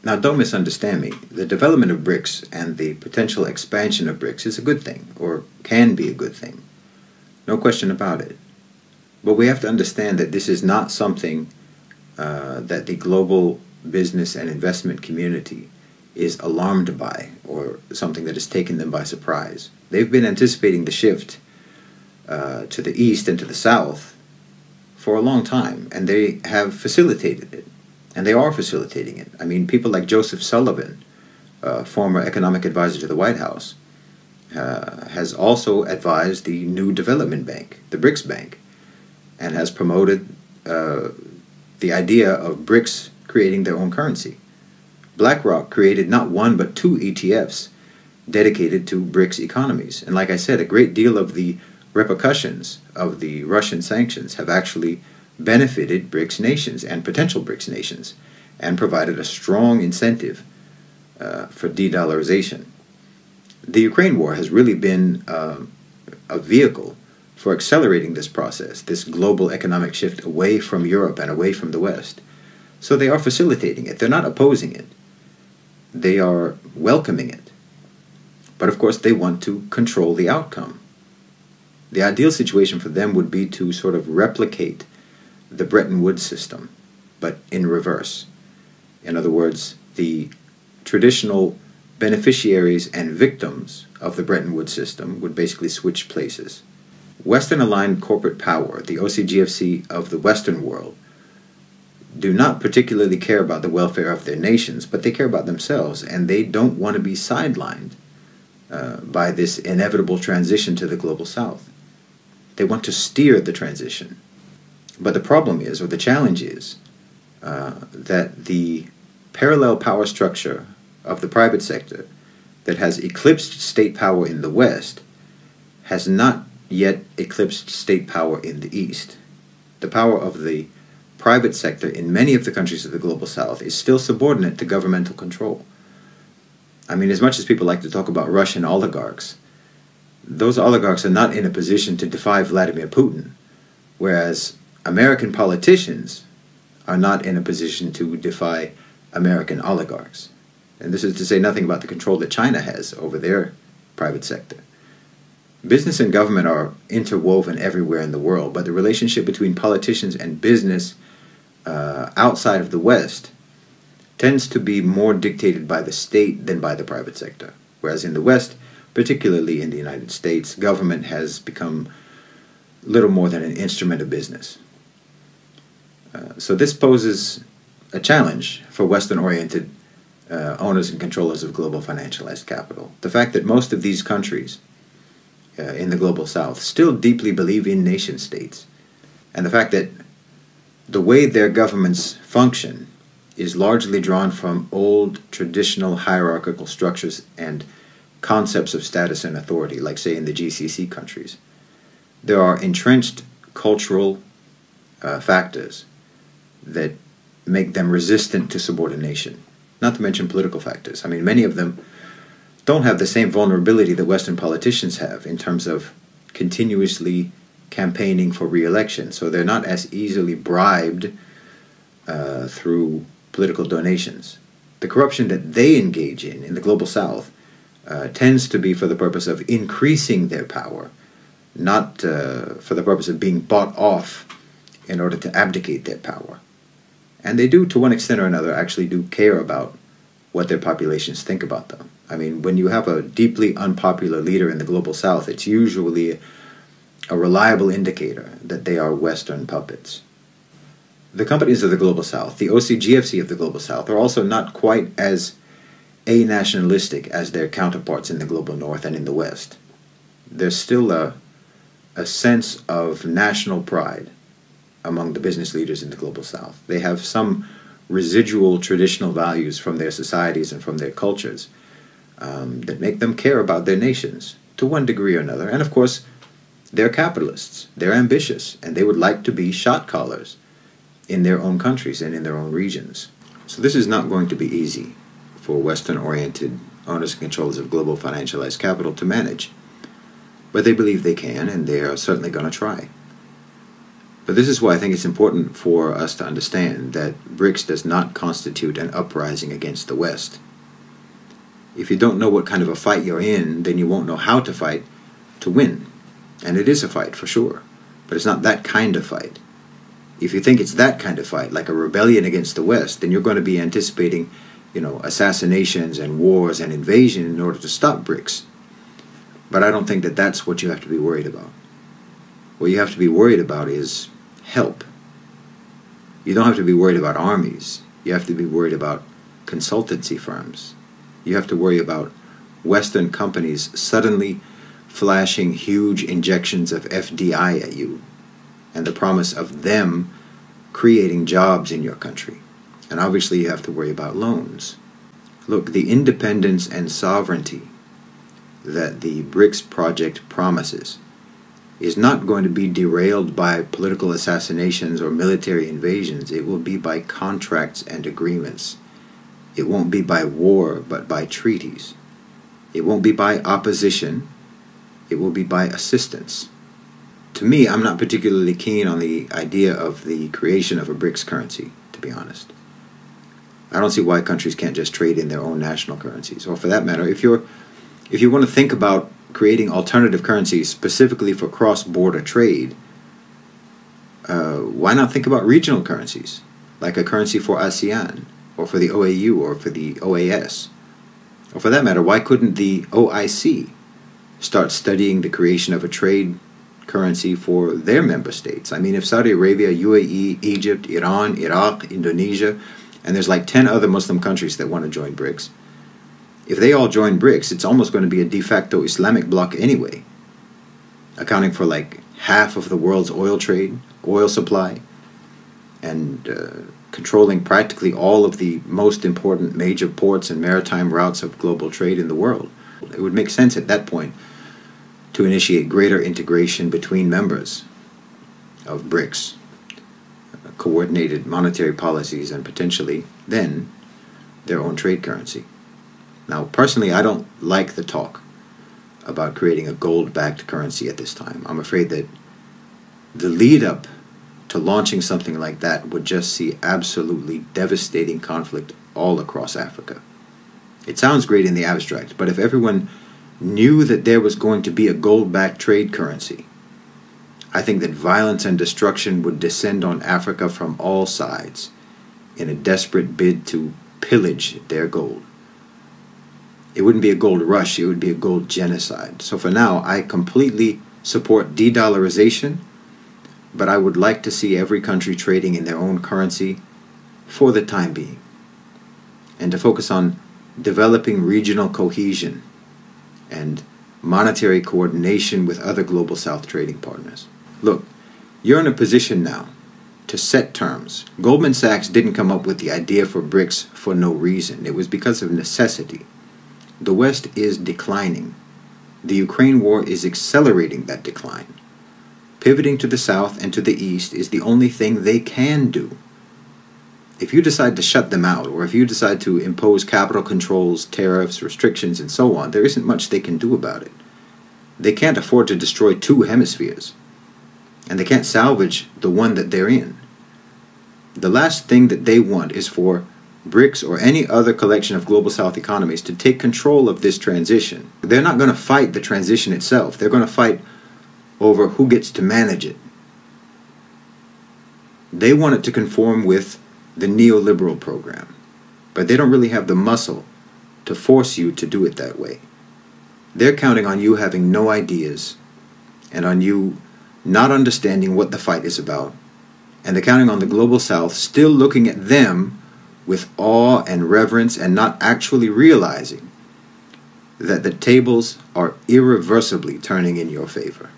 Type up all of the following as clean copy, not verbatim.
Now, don't misunderstand me. The development of BRICS and the potential expansion of BRICS is a good thing, or can be a good thing. No question about it. But we have to understand that this is not something that the global business and investment community is alarmed by, or something that has taken them by surprise. They've been anticipating the shift to the east and to the south for a long time, and they have facilitated it. And they are facilitating it. I mean, people like Joseph Sullivan, former economic advisor to the White House, has also advised the new development bank, the BRICS Bank, and has promoted the idea of BRICS creating their own currency. BlackRock created not one but two ETFs dedicated to BRICS economies. And like I said, a great deal of the repercussions of the Russian sanctions have actually benefited BRICS nations and potential BRICS nations, and provided a strong incentive for de-dollarization. The Ukraine war has really been a vehicle for accelerating this process, this global economic shift away from Europe and away from the West. So they are facilitating it. They're not opposing it. They are welcoming it. But of course they want to control the outcome. The ideal situation for them would be to sort of replicate the Bretton Woods system, but in reverse. In other words, the traditional beneficiaries and victims of the Bretton Woods system would basically switch places. Western-aligned corporate power, the OCGFC of the Western world, do not particularly care about the welfare of their nations, but they care about themselves, and they don't want to be sidelined by this inevitable transition to the global south. They want to steer the transition. But the problem is, or the challenge is, that the parallel power structure of the private sector that has eclipsed state power in the West has not yet eclipsed state power in the East. The power of the private sector in many of the countries of the global south is still subordinate to governmental control. I mean, as much as people like to talk about Russian oligarchs, those oligarchs are not in a position to defy Vladimir Putin, whereas American politicians are not in a position to defy American oligarchs. And this is to say nothing about the control that China has over their private sector. Business and government are interwoven everywhere in the world, but the relationship between politicians and business outside of the West tends to be more dictated by the state than by the private sector. Whereas in the West, particularly in the United States, government has become little more than an instrument of business. So this poses a challenge for Western-oriented owners and controllers of global financialized capital. The fact that most of these countries in the global south still deeply believe in nation states, and the fact that the way their governments function is largely drawn from old traditional hierarchical structures and concepts of status and authority, like say in the GCC countries. There are entrenched cultural factors that make them resistant to subordination, not to mention political factors. I mean, many of them don't have the same vulnerability that Western politicians have in terms of continuously campaigning for re-election, so they're not as easily bribed through political donations. The corruption that they engage in the global south tends to be for the purpose of increasing their power, not for the purpose of being bought off in order to abdicate their power. And they do, to one extent or another, actually do care about what their populations think about them. I mean, when you have a deeply unpopular leader in the global south, it's usually a reliable indicator that they are Western puppets. The companies of the global south, the OCGFC of the global south, are also not quite as a-nationalistic as their counterparts in the global north and in the west. There's still a sense of national pride among the business leaders in the global south. They have some residual traditional values from their societies and from their cultures that make them care about their nations to one degree or another. And of course, they're capitalists, they're ambitious, and they would like to be shot callers in their own countries and in their own regions. So this is not going to be easy for Western-oriented owners and controllers of global financialized capital to manage. But they believe they can, and they are certainly going to try. But this is why I think it's important for us to understand that BRICS does not constitute an uprising against the West. If you don't know what kind of a fight you're in, then you won't know how to fight to win. And it is a fight for sure, but it's not that kind of fight. If you think it's that kind of fight, like a rebellion against the West, then you're going to be anticipating, assassinations and wars and invasion in order to stop BRICS. But I don't think that that's what you have to be worried about. What you have to be worried about is help. You don't have to be worried about armies. You have to be worried about consultancy firms. You have to worry about Western companies suddenly flashing huge injections of FDI at you and the promise of them creating jobs in your country. And obviously you have to worry about loans. Look, the independence and sovereignty that the BRICS project promises is not going to be derailed by political assassinations or military invasions. It will be by contracts and agreements. It won't be by war, but by treaties. It won't be by opposition. It will be by assistance. To me, I'm not particularly keen on the idea of the creation of a BRICS currency, to be honest. I don't see why countries can't just trade in their own national currencies. Or for that matter, if you want to think about creating alternative currencies specifically for cross-border trade, why not think about regional currencies, like a currency for ASEAN, or for the OAU, or for the OAS? Or for that matter, why couldn't the OIC start studying the creation of a trade currency for their member states? I mean, if Saudi Arabia, UAE, Egypt, Iran, Iraq, Indonesia, and there's like 10 other Muslim countries that want to join BRICS, if they all join BRICS, it's almost going to be a de facto Islamic bloc anyway, accounting for like half of the world's oil trade, oil supply, and controlling practically all of the most important major ports and maritime routes of global trade in the world. It would make sense at that point to initiate greater integration between members of BRICS, coordinated monetary policies, and potentially then their own trade currency. Now, personally, I don't like the talk about creating a gold-backed currency at this time. I'm afraid that the lead-up to launching something like that would just see absolutely devastating conflict all across Africa. It sounds great in the abstract, but if everyone knew that there was going to be a gold-backed trade currency, I think that violence and destruction would descend on Africa from all sides in a desperate bid to pillage their gold. It wouldn't be a gold rush, it would be a gold genocide. So for now, I completely support de-dollarization, but I would like to see every country trading in their own currency for the time being, and to focus on developing regional cohesion and monetary coordination with other Global South trading partners. Look, you're in a position now to set terms. Goldman Sachs didn't come up with the idea for BRICS for no reason. It was because of necessity. The West is declining. The Ukraine war is accelerating that decline. Pivoting to the South and to the East is the only thing they can do. If you decide to shut them out, or if you decide to impose capital controls, tariffs, restrictions, and so on, there isn't much they can do about it. They can't afford to destroy two hemispheres, and they can't salvage the one that they're in. The last thing that they want is for BRICS or any other collection of Global South economies to take control of this transition. They're not going to fight the transition itself. They're going to fight over who gets to manage it. They want it to conform with the neoliberal program, but they don't really have the muscle to force you to do it that way. They're counting on you having no ideas and on you not understanding what the fight is about, and they're counting on the Global South still looking at them with awe and reverence and not actually realizing that the tables are irreversibly turning in your favor.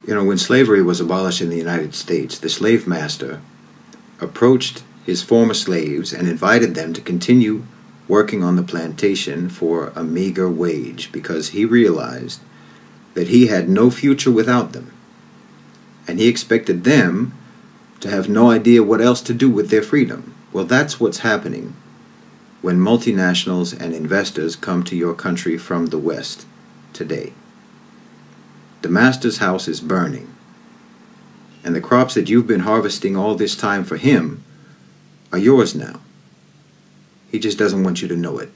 When slavery was abolished in the United States, the slave master approached his former slaves and invited them to continue working on the plantation for a meager wage because he realized that he had no future without them, and he expected them to have no idea what else to do with their freedom. Well, that's what's happening when multinationals and investors come to your country from the West today. The master's house is burning, And the crops that you've been harvesting all this time for him are yours now. He just doesn't want you to know it.